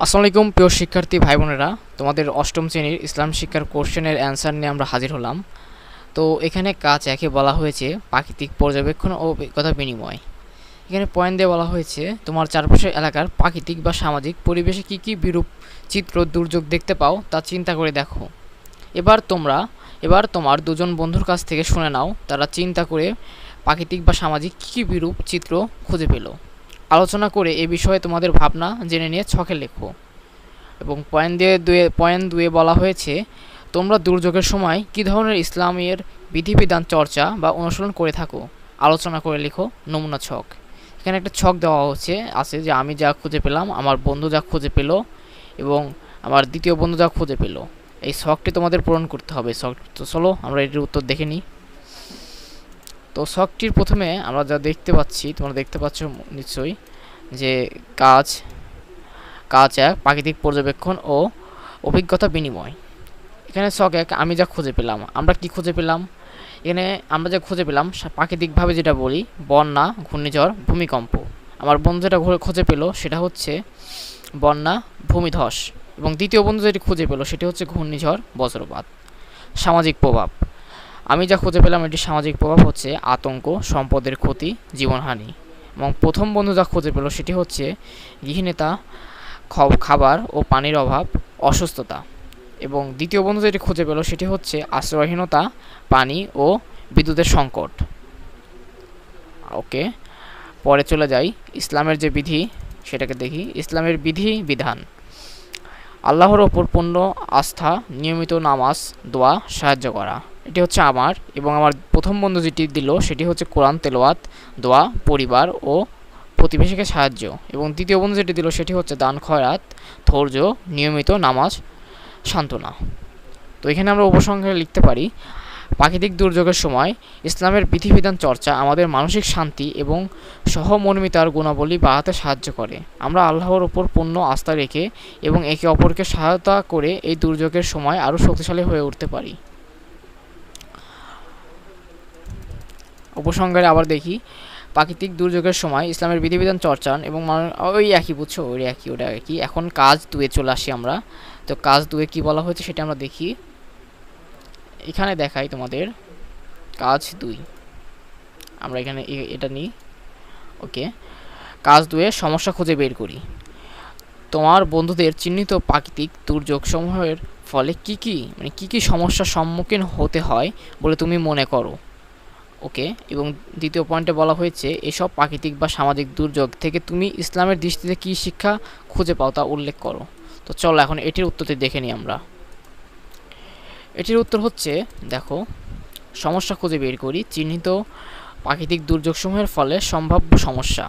আসসালামু আলাইকুম প্রিয় শিক্ষার্থী ভাই বোনেরা, তোমাদের অষ্টম শ্রেণীর ইসলাম শিক্ষার কোশ্চেনের অ্যান্সার নিয়ে আমরা হাজির হলাম। তো এখানে কাজ একে বলা হয়েছে প্রাকৃতিক পর্যবেক্ষণ ও অভিজ্ঞতা বিনিময়। এখানে পয়েন্ট দিয়ে বলা হয়েছে তোমার চারপাশের এলাকার প্রাকৃতিক বা সামাজিক পরিবেশে কী কী বিরূপ চিত্র দুর্যোগ দেখতে পাও তা চিন্তা করে দেখো। এবার তোমার দুজন বন্ধুর কাছ থেকে শুনে নাও তারা চিন্তা করে প্রাকৃতিক বা সামাজিক কী কী বিরূপ চিত্র খুঁজে পেল। আলোচনা করে এ বিষয়ে তোমাদের ভাবনা জেনে নিয়ে ছকে লেখো। এবং পয়েন্ট দুয়ে বলা হয়েছে তোমরা দুর্যোগের সময় কী ধরনের ইসলামের বিধিবিধান চর্চা বা অনুসরণ করে থাকো, আলোচনা করে লিখো নমুনা ছক। এখানে একটা ছক দেওয়া আছে যে আমি যা খুঁজে পেলাম, আমার বন্ধু যা খুঁজে পেল এবং আমার দ্বিতীয় বন্ধু যা খুঁজে পেল। এই ছকটি তোমাদের পূরণ করতে হবে। তো চলো আমরা এটির উত্তর দেখে নিই। তো ছকটির প্রথমে আমরা যা দেখতে পাচ্ছি, তোমরা দেখতে পাচ্ছ নিশ্চয়ই যে কাজ এক প্রাকৃতিক পর্যবেক্ষণ ও অভিজ্ঞতা বিনিময়। এখানে ছক এক আমি যা খুঁজে পেলাম, আমরা কি খুঁজে পেলাম? এখানে আমরা যা খুঁজে পেলাম প্রাকৃতিকভাবে যেটা বলি বন্যা, ঘূর্ণিঝড়, ভূমিকম্প। আমার বন্ধু যেটা খুঁজে পেল সেটা হচ্ছে বন্যা, ভূমিধস। এবং দ্বিতীয় বন্ধু যেটি খুঁজে পেল সেটি হচ্ছে ঘূর্ণিঝড়, বজ্রপাত। সামাজিক প্রভাব, আমি যা খুঁজে পেলাম এটি সামাজিক প্রভাব হচ্ছে আতঙ্ক, সম্পদের ক্ষতি, জীবনহানি। এবং প্রথম বন্ধু যা খুঁজে পেল সেটি হচ্ছে গৃহিণীতা, খাবার ও পানির অভাব, অসুস্থতা। এবং দ্বিতীয় বন্ধু যেটি খুঁজে পেল সেটি হচ্ছে আশ্রয়হীনতা, পানি ও বিদ্যুতের সংকট। ওকে, পরে চলে যাই ইসলামের যে বিধি সেটাকে দেখি। ইসলামের বিধি বিধান: আল্লাহর ওপর পূর্ণ আস্থা, নিয়মিত নামাজ, দোয়া, সাহায্য করা। এটি হচ্ছে আমার এবং আমার প্রথম বন্ধু যেটি দিল সেটি হচ্ছে কোরআন তেলাওয়াত, দোয়া, পরিবার ও প্রতিবেশীকে সাহায্য। এবং দ্বিতীয় বন্ধু যেটি দিল সেটি হচ্ছে দান খয়রাত, ধৈর্য, নিয়মিত নামাজ, সান্ত্বনা। তো এখানে আমরা উপসংহারে লিখতে পারি প্রাকৃতিক দুর্যোগের সময় ইসলামের বিধিবিধান চর্চা আমাদের মানসিক শান্তি এবং সহমর্মিতার গুণাবলী বাড়াতে সাহায্য করে। আমরা আল্লাহর ওপর পূর্ণ আস্থা রেখে এবং একে অপরকে সহায়তা করে এই দুর্যোগের সময় আরও শক্তিশালী হয়ে উঠতে পারি। উপসংহারে আবার দেখি প্রাকৃতিক দুর্যোগের সময় ইসলামের বিধিবিধান চর্চা এবং ওই একই, বুঝছো, ওই একই, ওটা একই। এখন কাজ দুয়ে চলে আসি আমরা। তো কাজ দুয়ে কী বলা হয়েছে সেটা আমরা দেখি। এখানে দেখাই তোমাদের কাজ দুই। আমরা এখানে এটা নিই। ওকে, কাজ দুয়ে সমস্যা খুঁজে বের করি। তোমার বন্ধুদের চিহ্নিত প্রাকৃতিক দুর্যোগ সমূহের ফলে কী কী সমস্যার সম্মুখীন হতে হয় বলে তুমি মনে করো। ওকে, এবং দ্বিতীয় পয়েন্টে বলা হয়েছে এসব প্রাকৃতিক বা সামাজিক দুর্যোগ থেকে তুমি ইসলামের দৃষ্টিতে কী শিক্ষা খুঁজে পাও তা উল্লেখ করো। তো চলো এখন এটির উত্তরটি দেখে নিই আমরা। এটির উত্তর হচ্ছে, দেখো, সমস্যা খুঁজে বের করি। চিহ্নিত প্রাকৃতিক দুর্যোগসমূহের ফলে সম্ভাব্য সমস্যা।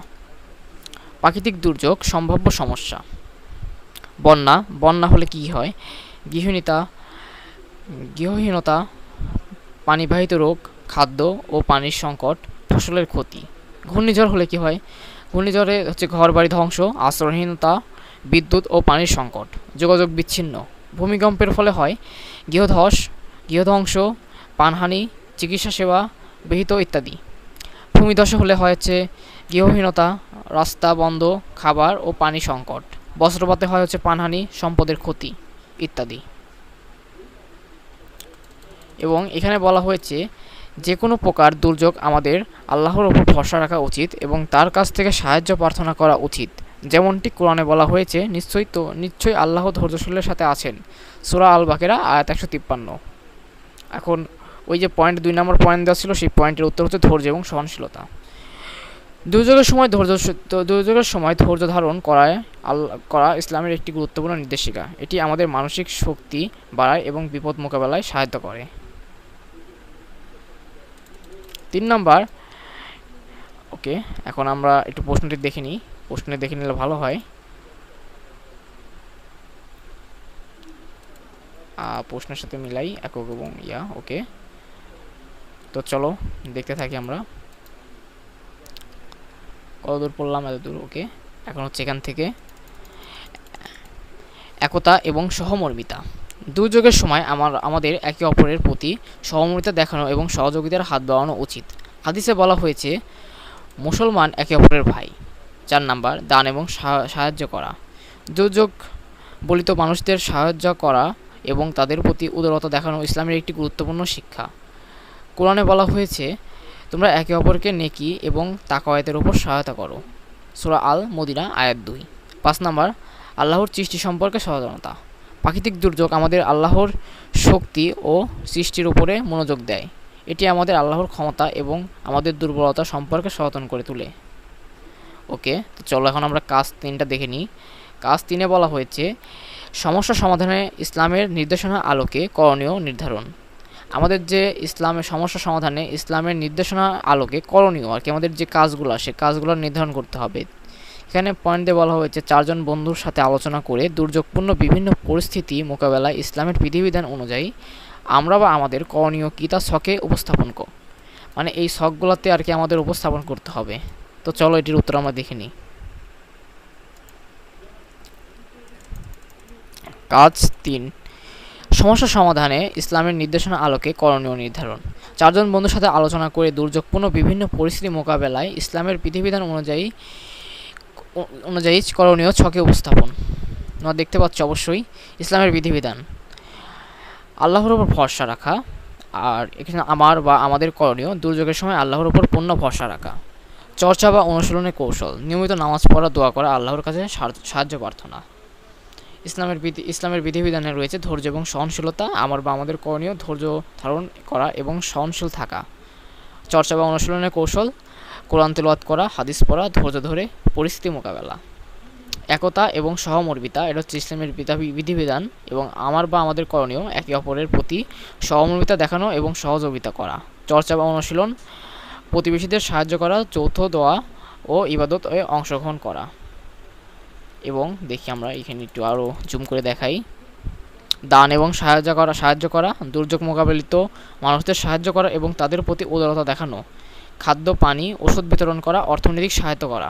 প্রাকৃতিক দুর্যোগ, সম্ভাব্য সমস্যা: বন্যা হলে কি হয়? গৃহহীনতা, পানিবাহিত রোগ, খাদ্য ও পানির সংকট, ফসলের ক্ষতি। ঘূর্ণিঝড় হলে কি হয়? ঘূর্ণিঝড়ে হচ্ছে ঘরবাড়ি ধ্বংস, আশ্রয়হীনতা, বিদ্যুৎ ও পানির সংকট, যোগাযোগ বিচ্ছিন্ন। ভূমিকম্পের ফলে হয় গৃহধ্বংস, প্রাণহানি, চিকিৎসা সেবা ব্যাহত ইত্যাদি। ভূমিধসে হলে হচ্ছে গৃহহীনতা, রাস্তা বন্ধ, খাবার ও পানি সংকট। বজ্রপাতে হয় হচ্ছে প্রাণহানি, সম্পদের ক্ষতি ইত্যাদি। এবং এখানে বলা হয়েছে যে কোনো প্রকার দুর্যোগ আমাদের আল্লাহর ওপর ভরসা রাখা উচিত এবং তার কাছ থেকে সাহায্য প্রার্থনা করা উচিত, যেমনটি কোরআনে বলা হয়েছে, নিশ্চয়ই আল্লাহ ধৈর্যশীলের সাথে আছেন। সূরা আল বাকেরা আয়াত 153। এখন ওই যে দুই নম্বর পয়েন্ট দেওয়া ছিল সেই পয়েন্টের উত্তর হচ্ছে ধৈর্য এবং সহনশীলতা। দুর্যোগের সময় ধৈর্য ধারণ করা ইসলামের একটি গুরুত্বপূর্ণ নির্দেশিকা। এটি আমাদের মানসিক শক্তি বাড়ায় এবং বিপদ মোকাবেলায় সহায়তা করে। 3 নাম্বার। ওকে, এখন আমরা একটু প্রশ্নটি দেখে নিই। প্রশ্নটি দেখে নিলে ভালো হয়। প্রশ্নের সাথে মিলাই একক এবং ওকে, তো চলো দেখতে থাকি আমরা কতদূর পড়লাম। এতদূর। ওকে, এখন হচ্ছে এখান থেকে একতা এবং সহমর্মিতা। দুর্যোগের সময় আমাদের একে অপরের প্রতি সহমর্মিতা দেখানো এবং সহযোগিতার হাত বাড়ানো উচিত। হাদিসে বলা হয়েছে মুসলমান একে অপরের ভাই। 4 নাম্বার, দান এবং সাহায্য করা। দুর্যোগ বলিত মানুষদের সাহায্য করা এবং তাদের প্রতি উদারতা দেখানো ইসলামের একটি গুরুত্বপূর্ণ শিক্ষা। কোরআনে বলা হয়েছে, তোমরা একে অপরকে নেকি এবং তাকওয়াতের উপর সহায়তা করো। সূরা আল মদিনা আয়াত 2। 5 নাম্বার, আল্লাহর সৃষ্টি সম্পর্কে সচেতনতা। প্রাকৃতিক দুর্যোগ আমাদের আল্লাহর শক্তি ও সৃষ্টির উপরে মনোযোগ দেয়। এটি আমাদের আল্লাহর ক্ষমতা এবং আমাদের দুর্বলতা সম্পর্কে সচেতন করে তোলে। ওকে, তো চলো এখন আমরা কাজ 3টা দেখে নিই। কাজ 3-এ বলা হয়েছে, সমস্যা সমাধানে ইসলামের নির্দেশনা আলোকে করণীয় নির্ধারণ। আমাদের যে ইসলামের সমস্যা সমাধানে ইসলামের নির্দেশনা আলোকে করণীয় আর কি আমাদের যে কাজগুলো সে কাজগুলো নির্ধারণ করতে হবে। এখানে পয়েন্ট দিয়ে বলা হয়েছে, 4 জন বন্ধুর সাথে আলোচনা করে দুর্যোগপূর্ণ বিভিন্ন পরিস্থিতি মোকাবেলায় ইসলামের বিধিবিধান অনুযায়ী আমরা বা আমাদের করণীয় কী তা ছকে উপস্থাপন মানে এই ছকগুলোতে আর কি আমাদের উপস্থাপন করতে হবে। তো চলো এটির উত্তর আমরা দেখে নিই। কাজ 3, সমস্যা সমাধানে ইসলামের নির্দেশনা আলোকে করণীয় নির্ধারণ। 4 জন বন্ধুর সাথে আলোচনা করে দুর্যোগপূর্ণ বিভিন্ন পরিস্থিতি মোকাবেলায় ইসলামের বিধিবিধান অনুযায়ী করণীয় ছকে উপস্থাপন। তোমরা দেখতে পাচ্ছ অবশ্যই ইসলামের বিধিবিধান, আল্লাহর উপর ভরসা রাখা, আর এখানে আমার বা আমাদের করণীয় দুর্যোগের সময় আল্লাহর উপর পূর্ণ ভরসা রাখা। চর্চা বা অনুশীলনের কৌশল, নিয়মিত নামাজ পড়া, দোয়া করা, আল্লাহর কাছে সাহায্য প্রার্থনা। ইসলামের বিধিবিধানে রয়েছে ধৈর্য এবং সহনশীলতা। আমার বা আমাদের করণীয় ধৈর্য ধারণ করা এবং সহনশীল থাকা। চর্চা বা অনুশীলনের কৌশল, কোরআন তেলাওয়াত করা, হাদিস পড়া, ধৈর্য ধরে পরিস্থিতি মোকাবেলা। একতা এবং সহমর্মিতা, এটা হচ্ছে ইসলামের বিধিবিধান এবং আমার বা আমাদের করণীয় একে অপরের প্রতি সহমর্মিতা দেখানো এবং সহযোগিতা করা। চর্চা বা অনুশীলন, প্রতিবেশীদের সাহায্য করা, যৌথ দোয়া ও ইবাদত এ অংশগ্রহণ করা। এবং দেখি আমরা এখানে একটু আরও জুম করে দেখাই। দান এবং সাহায্য করা, দুর্যোগ মোকাবেলিত মানুষদের সাহায্য করা এবং তাদের প্রতি উদারতা দেখানো। খাদ্য, পানি, ওষুধ বিতরণ করা, অর্থনৈতিক সহায়তা করা।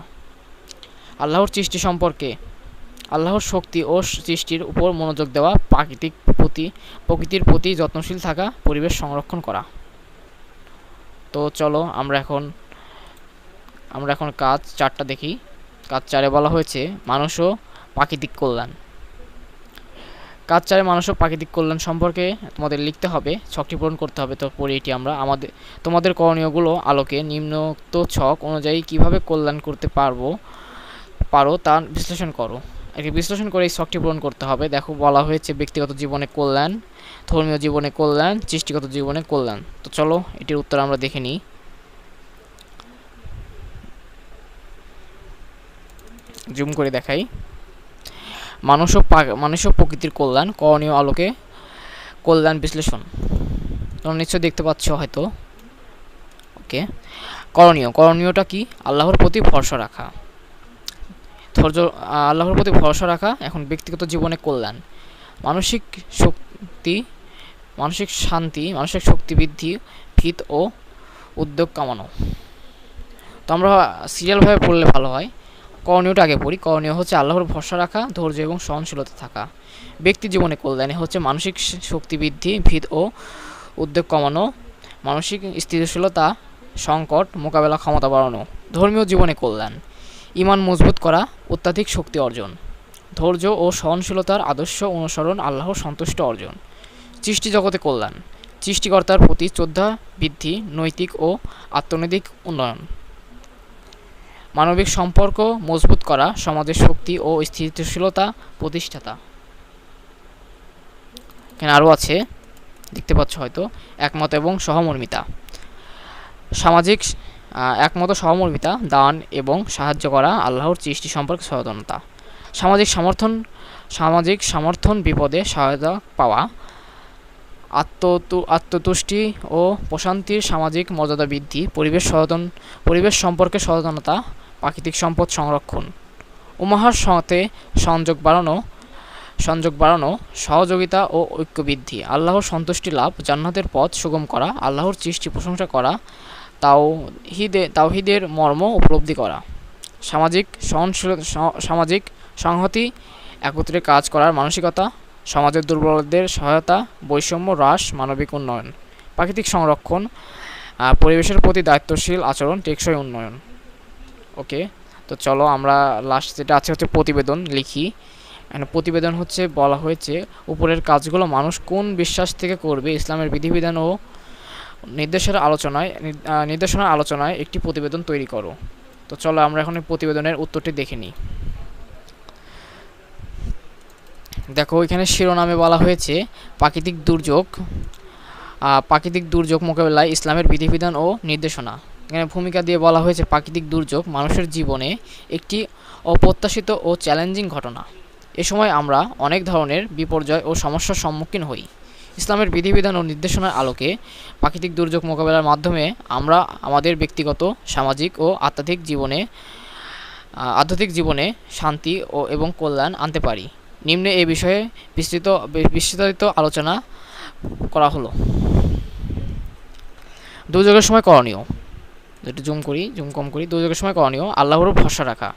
আল্লাহর সৃষ্টি সম্পর্কে, আল্লাহর শক্তি ও সৃষ্টির উপর মনোযোগ দেওয়া, প্রকৃতির প্রতি যত্নশীল থাকা, পরিবেশ সংরক্ষণ করা। তো চলো আমরা এখন কাজ 4টা দেখি। কাজ 4-এ বলা হয়েছে মানুষ ও প্রাকৃতিক কল্যাণ। কাজ 4-এ মানুষ ও প্রাকৃতিক কল্যাণ সম্পর্কে তোমাদের লিখতে হবে, ছকটি পূরণ করতে হবে। তো পরে এটি আমরা তোমাদের করণীয়গুলো আলোকে নিম্নোক্ত ছক অনুযায়ী কিভাবে কল্যাণ করতে পারো তা বিশ্লেষণ করো। এটি বিশ্লেষণ করে এই ছকটি পূরণ করতে হবে। দেখো বলা হয়েছে ব্যক্তিগত জীবনে কল্যাণ, ধর্মীয় জীবনে কল্যাণ, সৃষ্টিগত জীবনে কল্যাণ। তো চলো এটির উত্তর আমরা দেখে নিই। জুম করে দেখাই। মানুষ ও প্রকৃতির কল্যাণ, করণীয় আলোকে কল্যাণ বিশ্লেষণ। তোমরা নিশ্চয়ই দেখতে পাচ্ছ হয়তো। ওকে, করণীয়টা কি? আল্লাহর প্রতি ভরসা রাখা, আল্লাহর প্রতি ভরসা রাখা। এখন ব্যক্তিগত জীবনে কল্যাণ, মানসিক শান্তি, মানসিক শক্তি বৃদ্ধি, ভিত ও উদ্যোগ কামানো। তো আমরা সিরিয়ালভাবে পড়লে ভালো হয়। করণীয়টা আগে পড়ি। করণীয় হচ্ছে আল্লাহর ভরসা রাখা, ধৈর্য এবং সহনশীলতা থাকা। ব্যক্তি জীবনে কল্যাণে হচ্ছে মানসিক শক্তি বৃদ্ধি, ভিত ও উদ্যোগ কমানো, মানসিক স্থিতিশীলতা, সংকট মোকাবেলা ক্ষমতা বাড়ানো। ধর্মীয় জীবনে কল্যাণ, ঈমান মজবুত করা, অত্যাধিক শক্তি অর্জন, ধৈর্য ও সহনশীলতার আদর্শ অনুসরণ, আল্লাহর সন্তুষ্ট অর্জন। সৃষ্টি জগতে কল্যাণ, সৃষ্টিকর্তার প্রতি শ্রদ্ধা বৃদ্ধি, নৈতিক ও অর্থনৈতিক উন্নয়ন। মানবিক সম্পর্ক মজবুত করা, সমাজের শক্তি ও স্থিতিশীলতা প্রতিষ্ঠাতা। এখানে আরও আছে, দেখতে পাচ্ছ হয়তো। একমত এবং সহমর্মিতা, একমত সহমর্মিতা, দান এবং সাহায্য করা, আল্লাহর সৃষ্টি সম্পর্কে সচেতনতা। সামাজিক সমর্থন, বিপদে সহায়তা পাওয়া, আত্মতুষ্টি ও প্রশান্তির, সামাজিক মর্যাদা বৃদ্ধি, পরিবেশ সম্পর্কে সচেতনতা, প্রাকৃতিক সম্পদ সংরক্ষণ। উম্মাহর সাথে সংযোগ বাড়ানো, সহযোগিতা ও ঐক্য বৃদ্ধি, আল্লাহর সন্তুষ্টি লাভ, জান্নাতের পথ সুগম করা, আল্লাহর সৃষ্টি প্রশংসা করা, তাওহীদের মর্ম উপলব্ধি করা। সামাজিক সংহতি, একত্রে কাজ করার মানসিকতা, সমাজের দুর্বলদের সহায়তা, বৈষম্য হ্রাস, মানবিক উন্নয়ন। প্রাকৃতিক সংরক্ষণ, পরিবেশের প্রতি দায়িত্বশীল আচরণ, টেকসই উন্নয়ন। ওকে, তো চলো আমরা লাস্ট যেটা আছে হচ্ছে প্রতিবেদন লিখি। এখানে প্রতিবেদন হচ্ছে বলা হয়েছে উপরের কাজগুলো মানুষ কোন বিশ্বাস থেকে করবে ইসলামের বিধিবিধান ও নির্দেশনার আলোচনায় একটি প্রতিবেদন তৈরি করো। তো চলো আমরা এখন এই প্রতিবেদনের উত্তরটি দেখে নিই। দেখো এখানে শিরোনামে বলা হয়েছে প্রাকৃতিক দুর্যোগ মোকাবেলায় ইসলামের বিধিবিধান ও নির্দেশনা। এখানে ভূমিকা দিয়ে বলা হয়েছে প্রাকৃতিক দুর্যোগ মানুষের জীবনে একটি অপ্রত্যাশিত ও চ্যালেঞ্জিং ঘটনা। এ সময় আমরা অনেক ধরনের বিপর্যয় ও সমস্যার সম্মুখীন হই। ইসলামের বিধিবিধান ও নির্দেশনার আলোকে প্রাকৃতিক দুর্যোগ মোকাবেলার মাধ্যমে আমরা আমাদের ব্যক্তিগত, সামাজিক ও আধ্যাত্মিক জীবনে শান্তি এবং কল্যাণ আনতে পারি। নিম্নে এ বিষয়ে বিস্তারিত আলোচনা করা হলো। দুর্যোগের সময় করণীয়, যেটা জুম কম করি। দুর্যোগের সময় করণীয়: আল্লাহর ভরসা রাখা।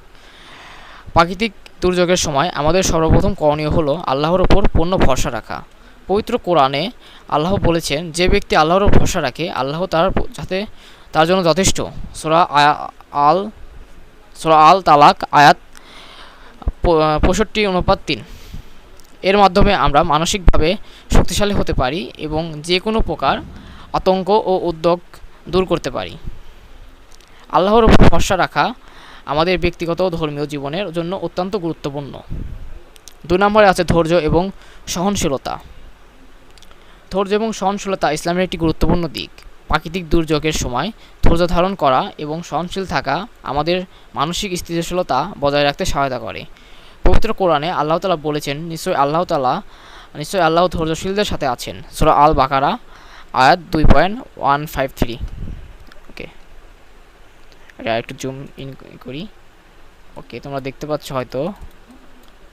প্রাকৃতিক দুর্যোগের সময় আমাদের সর্বপ্রথম করণীয় হলো আল্লাহর ওপর পূর্ণ ভরসা রাখা। পবিত্র কোরআনে আল্লাহ বলেছেন, যে ব্যক্তি আল্লাহর ভরসা রাখে আল্লাহ তার জন্য যথেষ্ট। সূরা আল তালাক আয়াত 65:3। এর মাধ্যমে আমরা মানসিকভাবে শক্তিশালী হতে পারি এবং যে কোনো প্রকার আতঙ্ক ও উদ্বেগ দূর করতে পারি। আল্লাহর উপর ভরসা রাখা আমাদের ব্যক্তিগত ও ধর্মীয় জীবনের জন্য অত্যন্ত গুরুত্বপূর্ণ। 2 নম্বরে আছে ধৈর্য এবং সহনশীলতা। ধৈর্য এবং সহনশীলতা ইসলামের একটি গুরুত্বপূর্ণ দিক। প্রাকৃতিক দুর্যোগের সময় ধৈর্য ধারণ করা এবং সহনশীল থাকা আমাদের মানসিক স্থিতিশীলতা বজায় রাখতে সহায়তা করে। পবিত্র কোরআনে আল্লাহ তাআলা বলেছেন, নিশ্চয়ই আল্লাহ ধৈর্যশীলদের সাথে আছেন। সূরা আল বাকারা আয়াত 2.153। ওকে, এটা একটু জুম ইন করি। ওকে, তোমরা দেখতে পাচ্ছ হয়তো,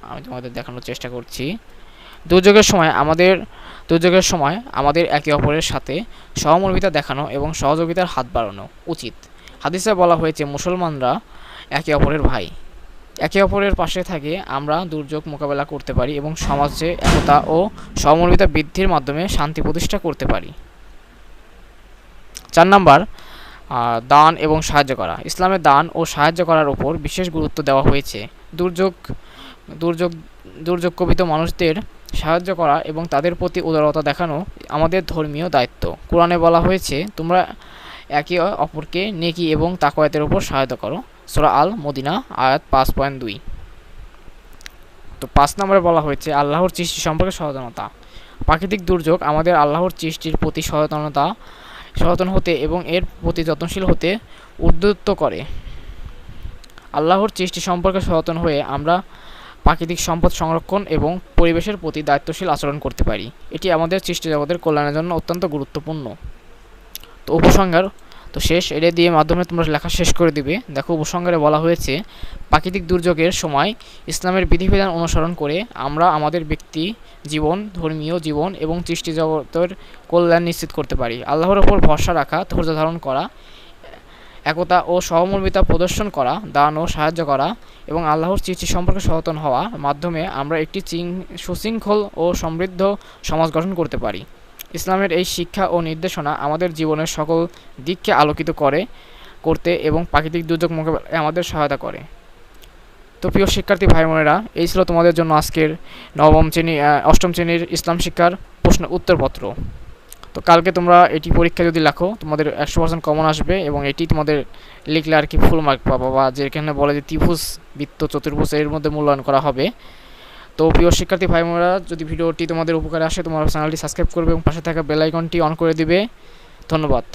আমি তোমাদের দেখানোর চেষ্টা করছি। দুর্যোগের সময় আমাদের একে অপরের সাথে সহমর্মিতা দেখানো এবং সহযোগিতার হাত বাড়ানো উচিত। হাদিসে বলা হয়েছে, মুসলমানরা একে অপরের ভাই। একে অপরের পাশে থেকে আমরা দুর্যোগ মোকাবেলা করতে পারি এবং সমাজে একতা ও সহমর্মিতা বৃদ্ধির মাধ্যমে শান্তি প্রতিষ্ঠা করতে পারি। 4 নম্বর, দান এবং সাহায্য করা। ইসলামে দান ও সাহায্য করার উপর বিশেষ গুরুত্ব দেওয়া হয়েছে। দুর্যোগকবিত মানুষদের সাহায্য করা এবং তাদের প্রতি উদারতা দেখানো আমাদের ধর্মীয় দায়িত্ব। কোরআনে বলা হয়েছে, তোমরা একে অপরকে নেকি এবং তাকওয়াতের উপর সহায়তা করো। সূরা আল মদিনা আয়াত 5.2। তো 5 নম্বরে বলা হয়েছে আল্লাহর সৃষ্টি সম্পর্কে সচেতনতা। প্রাকৃতিক দুর্যোগ আমাদের আল্লাহর সৃষ্টির প্রতি সচেতন হতে এবং এর প্রতি যত্নশীল হতে উদ্বুদ্ধ করে। আল্লাহর সৃষ্টি সম্পর্কে সচেতন হয়ে আমরা প্রাকৃতিক সম্পদ সংরক্ষণ এবং পরিবেশের প্রতি দায়িত্বশীল আচরণ করতে পারি। এটি আমাদের সৃষ্টি জগতের কল্যাণের জন্য অত্যন্ত গুরুত্বপূর্ণ। তো উপসংহার তো শেষ, এটা দিয়ে মাধ্যমে তোমরা লেখা শেষ করে দিবে। দেখো, উপসংহারে বলা হয়েছে, প্রাকৃতিক দুর্যোগের সময় ইসলামের বিধিবিধান অনুসরণ করে আমরা আমাদের ব্যক্তি জীবন, ধর্মীয় জীবন এবং সৃষ্টি জগতের কল্যাণ নিশ্চিত করতে পারি। আল্লাহর ওপর ভরসা রাখা, ধৈর্য ধারণ করা, একতা ও সহমর্মিতা প্রদর্শন করা, দান ও সাহায্য করা এবং আল্লাহর সৃষ্টি সম্পর্কে সচেতন হওয়ার মাধ্যমে আমরা একটি সুশৃঙ্খল ও সমৃদ্ধ সমাজ গঠন করতে পারি। ইসলামের এই শিক্ষা ও নির্দেশনা আমাদের জীবনের সকল দিককে আলোকিত করতে এবং প্রাকৃতিক দুর্যোগ মোকাবেলায় আমাদের সহায়তা করে। তো প্রিয় শিক্ষার্থী ভাই বোনেরা, এই ছিল তোমাদের জন্য আজকের অষ্টম শ্রেণীর ইসলাম শিক্ষার প্রশ্ন উত্তরপত্র। তো কালকে তোমরা এটি পরীক্ষা যদি লেখো, তোমাদের 100% কমন আসবে এবং এটি তোমাদের লিখলে আর কি ফুল মার্ক পাবা, বা যেখানে বলে যে ত্রিভুজ, বৃত্ত, চতুর্ভুজ এর মধ্যে মূল্যায়ন করা হবে। তো প্রিয় শিক্ষার্থী ভাই বোনেরা, যদি ভিডিওটি তোমাদের উপকারে আসে, তোমার চ্যানেলটি সাবস্ক্রাইব করবে এবং পাশে থাকা বেল আইকনটি অন করে দিবে। ধন্যবাদ।